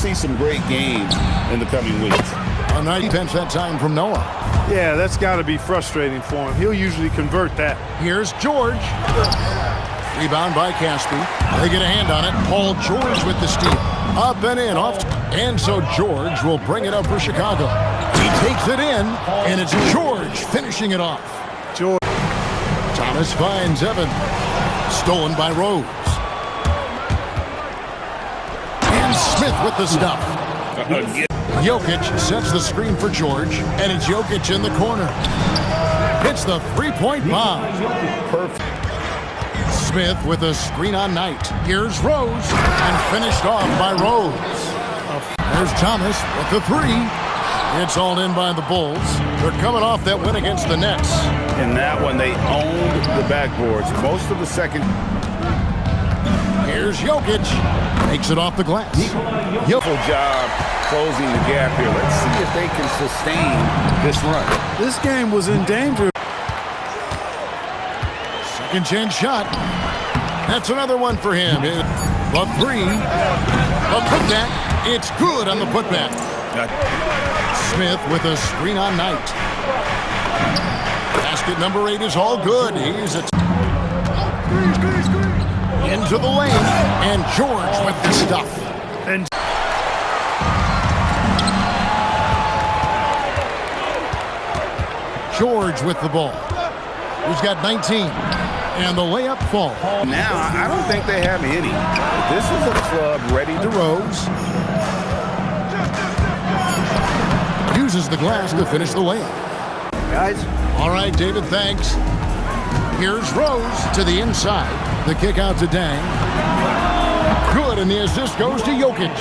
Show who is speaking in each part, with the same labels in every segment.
Speaker 1: see some great games in the coming weeks.
Speaker 2: A nice defense that time from Noah.
Speaker 3: Yeah, that's got to be frustrating for him. He'll usually convert that.
Speaker 2: Here's George. Rebound by Caspi. They get a hand on it. Paul George with the steal. Up and in, off. And so George will bring it up for Chicago. He takes it in, and it's George finishing it off.
Speaker 3: George.
Speaker 2: Thomas finds Evan. Stolen by Rose. And Smith with the stuff. Jokic sets the screen for George, and it's Jokic in the corner. Hits the three-point bomb. Perfect. Smith with a screen on Knight. Here's Rose, and finished off by Rose. There's Thomas with the three. It's all in by the Bulls. They're coming off that win against the Nets.
Speaker 1: In that one, they owned the backboards. Most of the second.
Speaker 2: Here's Jokic. Makes it off the glass.
Speaker 1: Beautiful job closing the gap here. Let's see if they can sustain this run.
Speaker 3: This game was in danger.
Speaker 2: Second chance shot. That's another one for him. The three. A putback. It's good on the putback. Smith with a screen on Knight. Basket number 8 is all good. He's into the lane, and George with the stuff.
Speaker 3: And
Speaker 2: George with the ball. He's got 19, and the layup falls.
Speaker 1: Now, I don't think they have any. This is a club ready
Speaker 2: To Rose. Uses the glass to finish the layup.
Speaker 3: guys,
Speaker 2: All right, David, thanks. Here's Rose to the inside. The kick out to Dang. Good, and the assist goes to Jokic.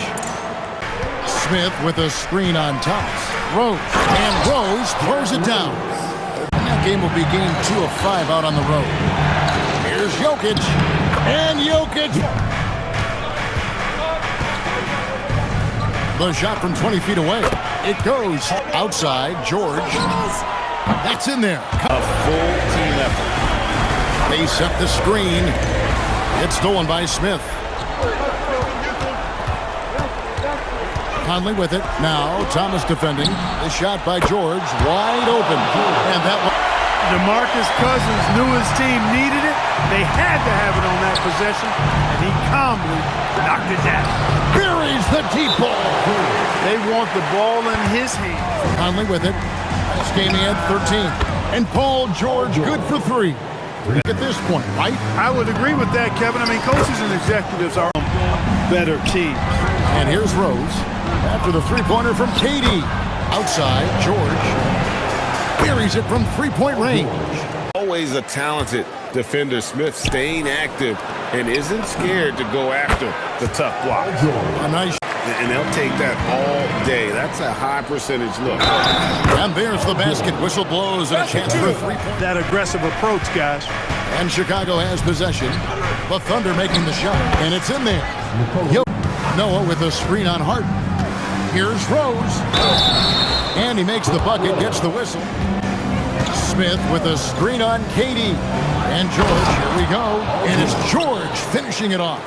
Speaker 2: Smith with a screen on Thomas. Rose, and Rose throws it down. And that game will be game 2 of 5 out on the road. Here's Jokic, and Jokic. The shot from 20 feet away. It goes outside. George. That's in there.
Speaker 1: a full team effort.
Speaker 2: They set the screen. It's stolen by Smith. Conley with it. Now Thomas defending. The shot by George. Wide open. And that one.
Speaker 3: DeMarcus Cousins knew his team needed it. They had to have it on that possession, and he calmly knocked it down.
Speaker 2: Buries the deep ball.
Speaker 3: They want the ball in his hands.
Speaker 2: Conley with it. This game he had 13. And Paul George good for 3. At this point, right?
Speaker 3: I would agree with that, Kevin. I mean, coaches and executives are better teams.
Speaker 2: And here's Rose. After the three-pointer from Katie. Outside, George. Buries it from three-point range.
Speaker 1: Always a talented defender. Smith staying active and isn't scared to go after the tough block.
Speaker 2: A nice.
Speaker 1: And they'll take that all day. That's a high percentage look.
Speaker 2: And there's the basket. Whistle blows and a chance for a three-point.
Speaker 3: That aggressive approach, guys.
Speaker 2: And Chicago has possession. The Thunder making the shot. And it's in there. Noah with a screen on Harden. Here's Rose. And he makes the bucket, gets the whistle. Smith with a screen on Katie. And George, here we go. And it's George finishing it off.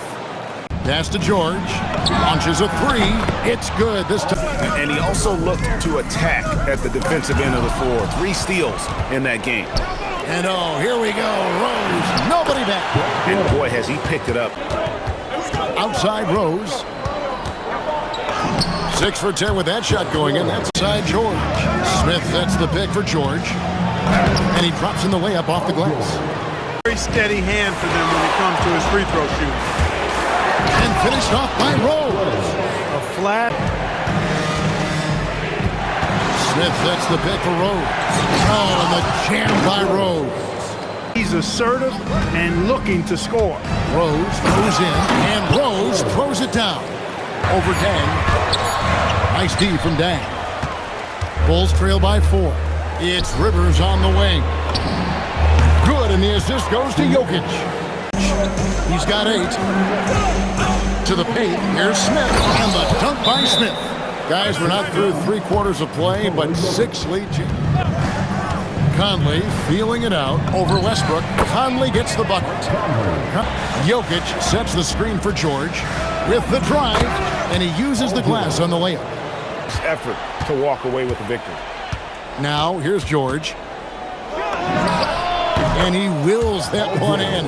Speaker 2: Pass to George. Launches a three. It's good this time.
Speaker 1: And he also looked to attack at the defensive end of the floor. 3 steals in that game.
Speaker 2: And oh, here we go. Rose. Nobody back.
Speaker 1: And boy, has he picked it up.
Speaker 2: Outside Rose. 6 for 10 with that shot going in. That's inside George. Smith sets the pick for George. And he drops in the layup off the glass.
Speaker 3: Very steady hand for them when it comes to his free throw shooting.
Speaker 2: And finished off by Rose.
Speaker 3: A flat.
Speaker 2: Smith sets the pick for Rose. Oh, and the jam by Rose.
Speaker 3: He's assertive and looking to score.
Speaker 2: Rose goes in, and Rose throws it down. Over Dang. Nice D from Dang. Bulls trail by 4. It's Rivers on the wing. Good, and the assist goes to Jokic. He's got 8. To the paint, here's Smith, and the dunk by Smith. Guys, we're not through 3 quarters of play, but 6 lead. Conley feeling it out over Westbrook. Conley gets the bucket. Jokic sets the screen for George. with the drive, and he uses the glass on the layup.
Speaker 1: Effort to walk away with the victory.
Speaker 2: Now, here's George. And he wills that one in.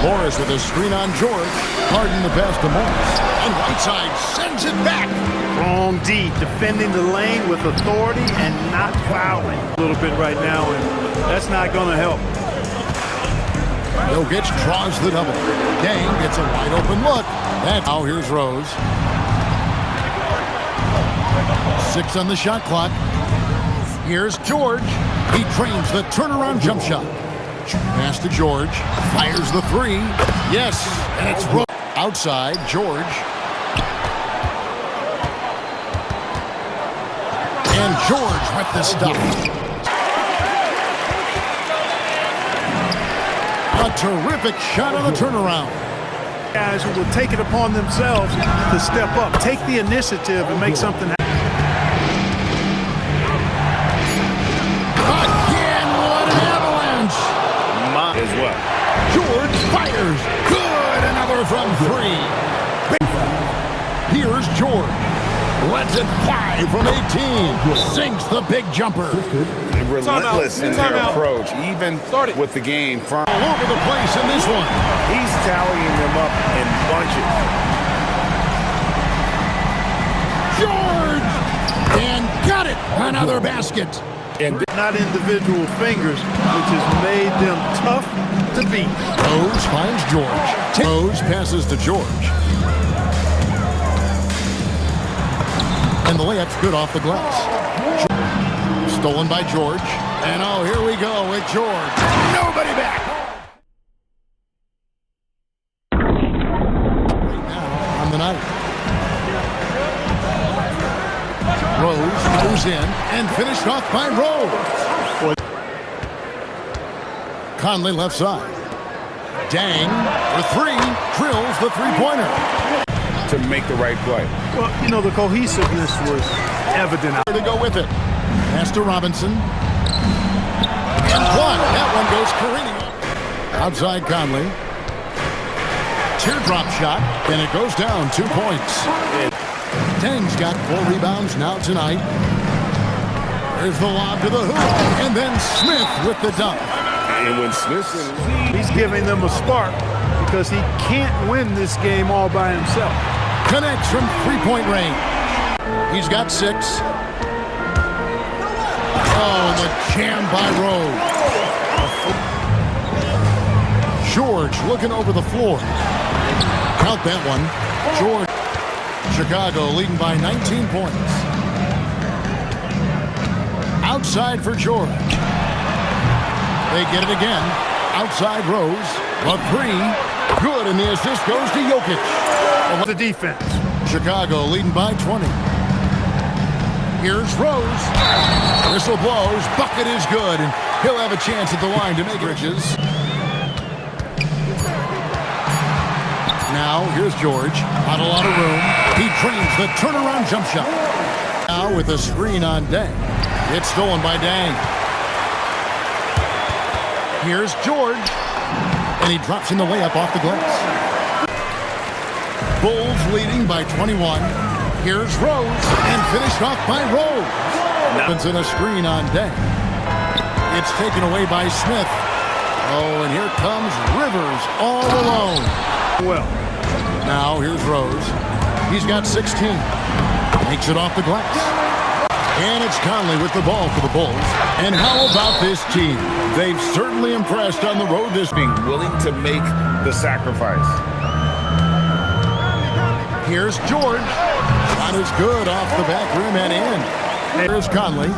Speaker 2: Morris with a screen on George. Harden the pass to Morris. And Whiteside sends it back.
Speaker 3: Wrong D, defending the lane with authority and not fouling. A little bit right now, and that's not going to help.
Speaker 2: Jokic draws the double. Dang gets a wide open look. Now here's Rose. 6 on the shot clock. Here's George. He trains the turnaround jump shot. Pass to George. Fires the 3. Yes, and it's Rose. Outside, George. And George with the stuff. A terrific shot on the turnaround.
Speaker 3: Guys who will take it upon themselves to step up, take the initiative and make something happen.
Speaker 2: Again, what an avalanche!
Speaker 1: As well.
Speaker 2: George fires. Good, another from 3. Here's George. Lets it fly from 18. Sinks the big jumper.
Speaker 1: Relentless in their approach, even with the game from
Speaker 2: All over the place in this one.
Speaker 1: He's tallying them up in bunches.
Speaker 2: George! And got it! Another basket.
Speaker 1: And
Speaker 3: Not individual fingers, which has made them tough to beat.
Speaker 2: Rose finds George. Rose passes to George. And the layup's good off the glass. Stolen by George. And oh, here we go with George. Nobody back. Right now on the night. Rose goes in and finished off by Rose. Conley left side. Dang for 3. Drills the three-pointer.
Speaker 1: to make the right play.
Speaker 3: Well, you know, the cohesiveness was evident.
Speaker 2: To go with it. Pass to Robinson. And one. That one goes careening. Outside Conley. Teardrop shot, and it goes down 2 points. Dang's got 4 rebounds now tonight. There's the lob to the hoop, and then Smith with the dunk.
Speaker 1: And when Smith's in,
Speaker 3: He's giving them a spark because he can't win this game all by himself.
Speaker 2: Connects from three-point range. He's got 6. Oh, the jam by Rose. George looking over the floor. Count that one. George. Chicago leading by 19 points. Outside for George. They get it again. Outside Rose. A 3. Good, and the assist goes to Jokic.
Speaker 3: The defense.
Speaker 2: Chicago leading by 20. Here's Rose. Whistle blows. Bucket is good, and he'll have a chance at the line to make Bridges. Now, here's George. Not a lot of room. He trains the turnaround jump shot. Now with a screen on Dang. It's stolen by Dang. Here's George. And he drops in the layup off the glass. Bulls leading by 21. Here's Rose. And finished off by Rose. Robinson a screen on Dang. It's taken away by Smith. Oh, and here comes Rivers all alone.
Speaker 3: Well,
Speaker 2: now here's Rose. He's got 16. Takes it off the glass. And it's Conley with the ball for the Bulls. And how about this team? They've certainly impressed on the road this
Speaker 1: being willing to make the sacrifice.
Speaker 2: Here's George. Shot is good off the back rim and in. Here's Conley.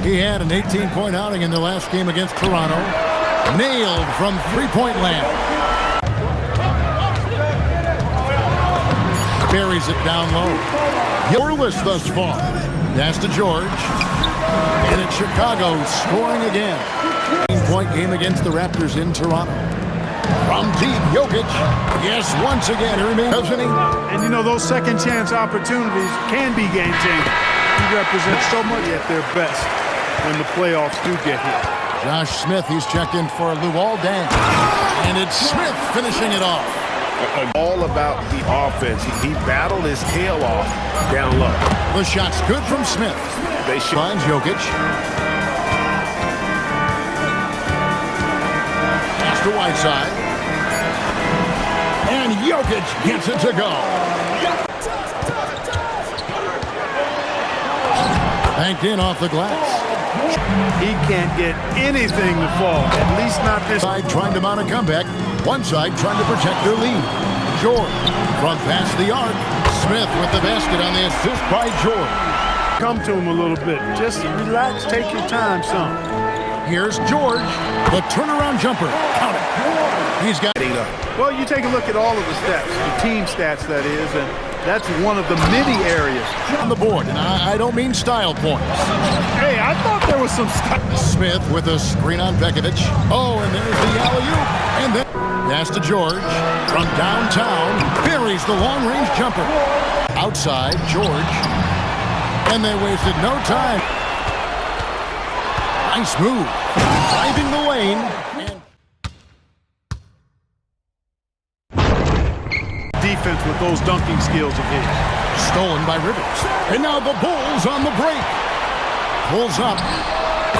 Speaker 2: He had an 18-point outing in the last game against Toronto. Nailed from three-point land. Buries it down low. Yorless thus far. That's to George. And it's Chicago scoring again. 18-point game against the Raptors in Toronto. From deep, Jokic. Yes, once again, he remains, doesn't he?
Speaker 3: and you know, those second chance opportunities can be game changing. He represents so much at their best when the playoffs do get here.
Speaker 2: Josh Smith, he's checked in for Luol Deng. And it's Smith finishing it off.
Speaker 1: All about the offense. He battled his tail off down low.
Speaker 2: The shot's good from Smith.
Speaker 1: They should.
Speaker 2: Finds Jokic. Pass to Whiteside. And Jokic gets it to go. Banked in off the glass.
Speaker 3: He can't get anything to fall, at least not this.
Speaker 2: Side trying to mount a comeback. One side trying to protect their lead. George from past the arc. Smith with the basket on the assist by George.
Speaker 3: Come to him a little bit. Just relax, take your time, son.
Speaker 2: Here's George. The turnaround jumper. Count it. He's got it up.
Speaker 3: Well, you take a look at all of the stats, the team stats, that is, and that's one of the many areas.
Speaker 2: On the board, and I don't mean style points.
Speaker 3: Hey, I thought there was some stuff.
Speaker 2: Smith with a screen on Bekovic. Oh, and there's the alley-oop. And then pass to George. From downtown, buries the long-range jumper. Outside, George. And they wasted no time. Nice move. Driving the lane.
Speaker 3: Defense with those dunking skills of his.
Speaker 2: Stolen by Rivers. And now the Bulls on the break. Pulls up.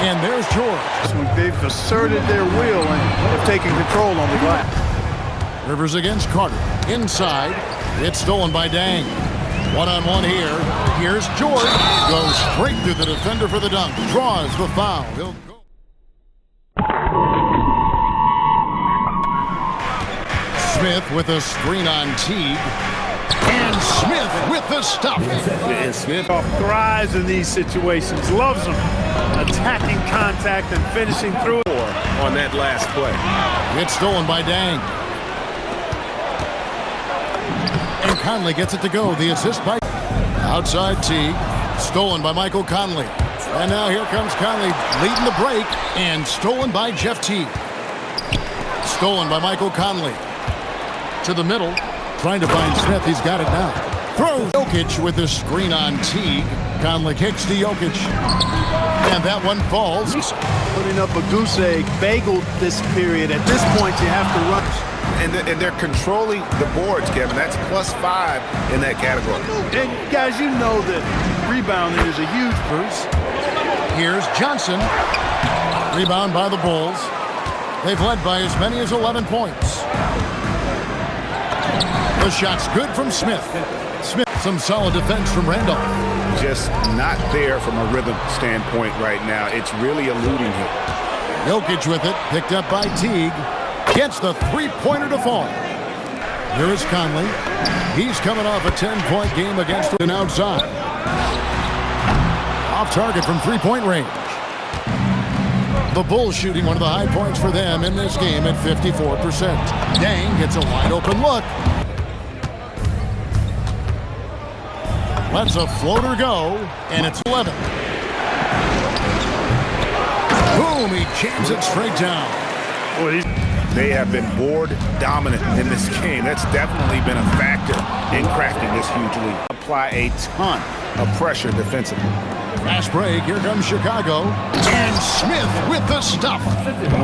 Speaker 2: And there's George.
Speaker 3: They've asserted their will and have taken control on the glass.
Speaker 2: Rivers against Carter. Inside. It's stolen by Dang. One-on-one here. Here's George. Goes straight through the defender for the dunk. Draws the foul. He'll go. Smith with a screen on Teague. And Smith with the stuff.
Speaker 1: And Smith
Speaker 3: Thrives in these situations. Loves them. Attacking contact and finishing through it.
Speaker 1: on that last play.
Speaker 2: It's stolen by Dang. And Conley gets it to go. The assist by outside Teague. Stolen by Michael Conley. And now here comes Conley leading the break. And stolen by Jeff Teague. Stolen by Michael Conley. To the middle. Trying to find Smith. He's got it now. Throws Jokic with the screen on Teague. Conley kicks to Jokic. And that one falls.
Speaker 3: Putting up a goose egg bagel this period. At this point, you have to run.
Speaker 1: And they're controlling the boards, Kevin. That's +5 in that category.
Speaker 3: And guys, you know that rebounding is a huge
Speaker 2: Bruce. Here's Johnson. Rebound by the Bulls. They've led by as many as 11 points. The shot's good from Smith. Smith, some solid defense from Randolph.
Speaker 1: Just not there from a rhythm standpoint right now. It's really eluding him.
Speaker 2: Jokic with it, picked up by Teague. Gets the three-pointer to fall. Here is Conley. He's coming off a 10-point game against an outside. Off target from three-point range. The Bulls shooting one of the high points for them in this game at 54%. Dang gets a wide-open look. Lets a floater go, and it's 11. Boom, he jams it straight down.
Speaker 3: Boy,
Speaker 1: They have been board dominant in this game. That's definitely been a factor in crafting this huge lead. Apply a ton of pressure defensively.
Speaker 2: Fast break, here comes Chicago. And Smith with the stuff.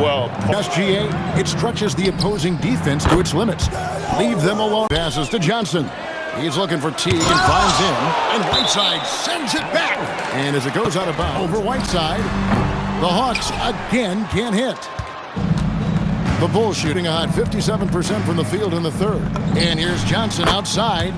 Speaker 1: Well,
Speaker 2: SGA, it stretches the opposing defense to its limits. Leave them alone. Passes to Johnson. He's looking for Teague and finds him. And Whiteside sends it back. And as it goes out of bounds over Whiteside, the Hawks again can't hit. The Bulls shooting a hot 57% from the field in the third. And here's Johnson outside.